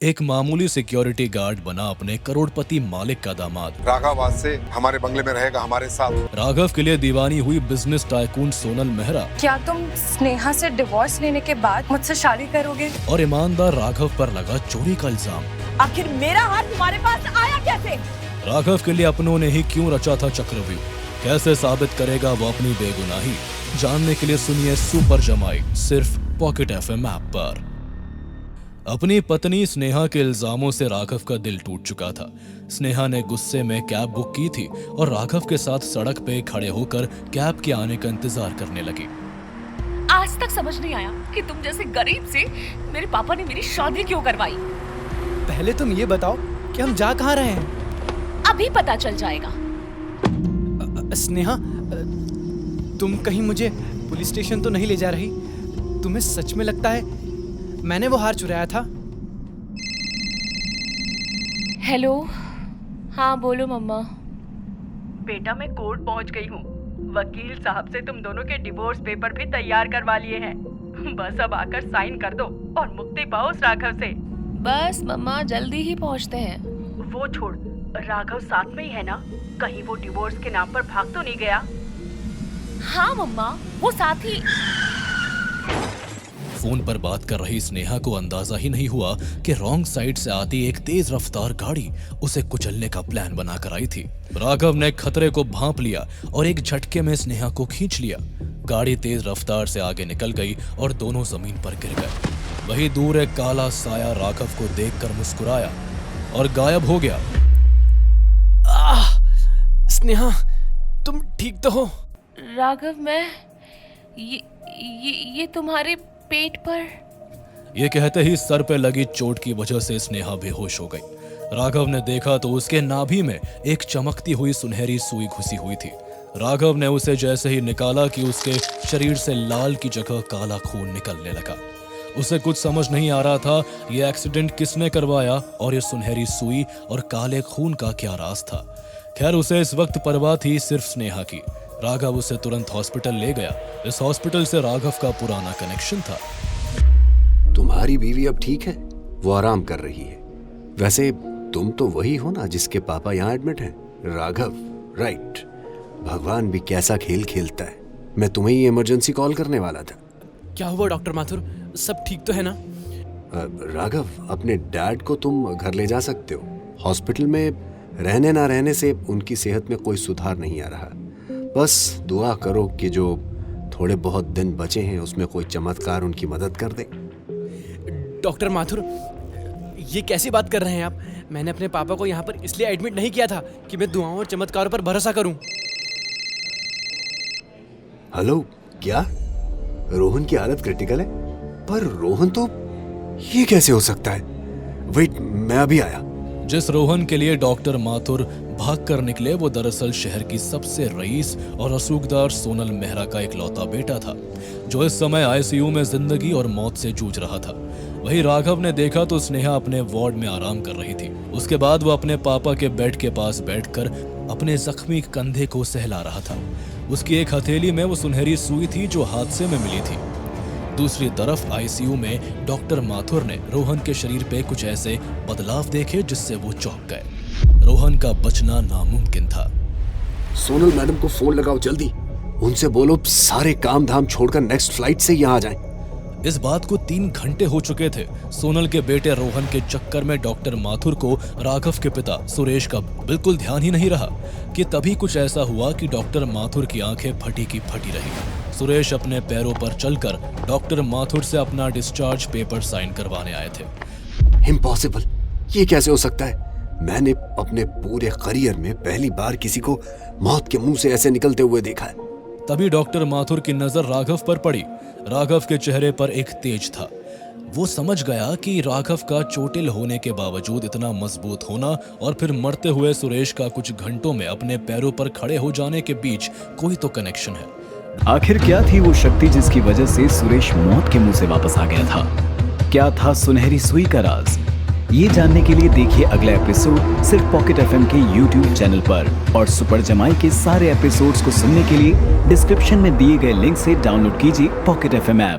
एक मामूली security guard बना अपने करोड़पति मालिक का दामाद। राघव आज से हमारे बंगले में रहेगा हमारे साथ। राघव के लिए दीवानी हुई बिजनेस टाइकून सोनल मेहरा। क्या तुम स्नेहा से डिवोर्स लेने के बाद मुझसे शादी करोगे? और ईमानदार राघव पर लगा चोरी का इल्जाम। आखिर मेरा हाथ तुम्हारे पास आया कैसे? राघव के लिए अपनों ने ही क्यों रचा था चक्रव्यूह, कैसे साबित करेगा वो अपनी बेगुनाही, जानने के लिए सुनिए सुपर जमाई सिर्फ पॉकेट एफएम ऐप पर। अपनी पत्नी स्नेहा के इल्जामों से राघव का दिल टूट चुका था। स्नेहा ने गुस्से में कैब बुक की थी और राघव के साथ सड़क पे खड़े होकर कैब के आने का इंतजार करने लगी। आज तक समझ नहीं आया कि तुम जैसे गरीब से मेरे पापा ने मेरी शादी क्यों करवाई। पहले तुम ये बताओ कि हम जा कहाँ रहे हैं? अभी पता चल जाएगा। स्नेहा, तुम कहीं मुझे पुलिस स्टेशन तो नहीं ले जा रही? तुम्हें सच में लगता है मैंने वो हार चुराया था? हेलो, हाँ बोलो मम्मा। बेटा मैं कोर्ट पहुंच गई हूँ। वकील साहब से तुम दोनों के डिवोर्स पेपर भी तैयार करवा लिए हैं। बस अब आकर साइन कर दो और मुक्ति पाओ उस राघव से। बस मम्मा, जल्दी ही पहुँचते हैं। वो छोड़, राघव साथ में ही है ना? कहीं वो डिवोर्स के नाम पर भाग तो नहीं गया? हाँ मम्मा, वो साथ ही। फोन पर बात कर रही स्नेहा को अंदाजा ही नहीं हुआ कि रॉन्ग साइड से आती एक तेज रफ्तार गाड़ी उसे कुचलने का प्लान बनाकर आई थी। राघव ने खतरे को भांप लिया और एक झटके में स्नेहा को खींच लिया। गाड़ी तेज रफ्तार से आगे निकल गई और दोनों जमीन पर गिर गए। वहीं दूर एक काला साया राघव को देखकर मुस्कुराया और गायब हो गया। स्नेहा, तुम ठीक तो हो? राघव, मैं ये तुम्हारे पेट पर। ये कहते ही सर पे लगी चोट की वजह से स्नेहा बेहोश हो गई। राघव ने देखा तो उसके नाभि में एक चमकती हुई सुनहरी सुई घुसी हुई थी। राघव ने उसे जैसे ही निकाला कि उसके शरीर से लाल की जगह काला खून निकलने लगा। उसे कुछ समझ नहीं आ रहा था ये एक्सीडेंट किसने करवाया और ये सुनहरी सुई और काले खून का क्या राज था। खैर, उसे इस वक्त परवाह थी सिर्फ स्नेहा की। राघव उसे तुरंत हॉस्पिटल ले गया। इस हॉस्पिटल से राघव का पुराना कनेक्शन था। तुम्हारी बीवी अब ठीक है, वो आराम कर रही है। वैसे तुम तो वही हो ना जिसके पापा यहाँ एडमिट हैं? राघव, राइट। भगवान भी कैसा खेल खेलता है। मैं तुम्हें ही इमरजेंसी कॉल करने वाला था। क्या हुआ डॉक्टर माथुर, सब ठीक तो है ना? राघव, अपने डैड को तुम घर ले जा सकते हो। हॉस्पिटल में रहने ना रहने से उनकी सेहत में कोई सुधार नहीं आ रहा। बस दुआ करो कि जो थोड़े बहुत दिन बचे हैं उसमें कोई चमत्कार उनकी मदद कर दे। डॉक्टर माथुर, ये कैसी बात कर रहे हैं आप? मैंने अपने पापा को यहाँ पर इसलिए एडमिट नहीं किया था कि मैं दुआओं और चमत्कारों पर भरोसा करूं। हेलो, क्या रोहन की हालत क्रिटिकल है? पर रोहन तो ये कैसे हो सकता है? वेट, मैं अभी आया। जिस रोहन के लिए डॉक्टर माथुर भाग कर निकले वो दरअसल शहर की सबसे रईस और रसूखदार सोनल मेहरा का इकलौता बेटा था, जो इस समय आईसीयू में जिंदगी और मौत से जूझ रहा था। वहीं राघव ने देखा तो स्नेहा अपने वार्ड में आराम कर रही थी। उसके बाद वो अपने पापा के बेड के पास बैठकर अपने जख्मी कंधे को सहला रहा था। उसकी एक हथेली में वो सुनहरी सुई थी जो हादसे में मिली थी। दूसरी तरफ आईसीयू में डॉक्टर माथुर ने रोहन के शरीर पे कुछ ऐसे बदलाव देखे जिससे वो चौंक गए। रोहन का बचना नामुमकिन था। सोनल मैडम को फोन लगाओ जल्दी। उनसे बोलो सारे काम धाम छोड़कर नेक्स्ट फ्लाइट से यहाँ आ जाएं। इस बात को 3 घंटे हो चुके थे। सोनल के बेटे रोहन के चक्कर में डॉक्टर माथुर को राघव के पिता सुरेश का बिल्कुल ध्यान ही नहीं रहा कि तभी कुछ ऐसा हुआ कि डॉक्टर माथुर की आंखें फटी की फटी रही। सुरेश अपने पैरों पर चलकर डॉक्टर माथुर से अपना डिस्चार्ज पेपर साइन करवाने आए थे। इम्पॉसिबल, ये कैसे हो सकता है? मैंने अपने पूरे करियर में पहली बार किसी को मौत के मुंह से ऐसे निकलते हुए देखा है। तभी डॉक्टर माथुर की नजर राघव पर पड़ी। राघव के चेहरे पर एक तेज था। वो समझ गया कि राघव का चोटिल होने के बावजूद इतना मजबूत होना और फिर मरते हुए सुरेश का कुछ घंटों में अपने पैरों पर खड़े हो जाने के बीच कोई तो कनेक्शन है। आखिर क्या थी वो शक्ति जिसकी वजह से सुरेश मौत के मुंह से वापस आ गया था? क्या था सुनहरी सुई का राज? ये जानने के लिए देखिए अगला एपिसोड सिर्फ पॉकेट एफएम के यूट्यूब चैनल पर। और सुपर जमाई के सारे एपिसोड्स को सुनने के लिए डिस्क्रिप्शन में दिए गए लिंक से डाउनलोड कीजिए पॉकेट एफएम ऐप।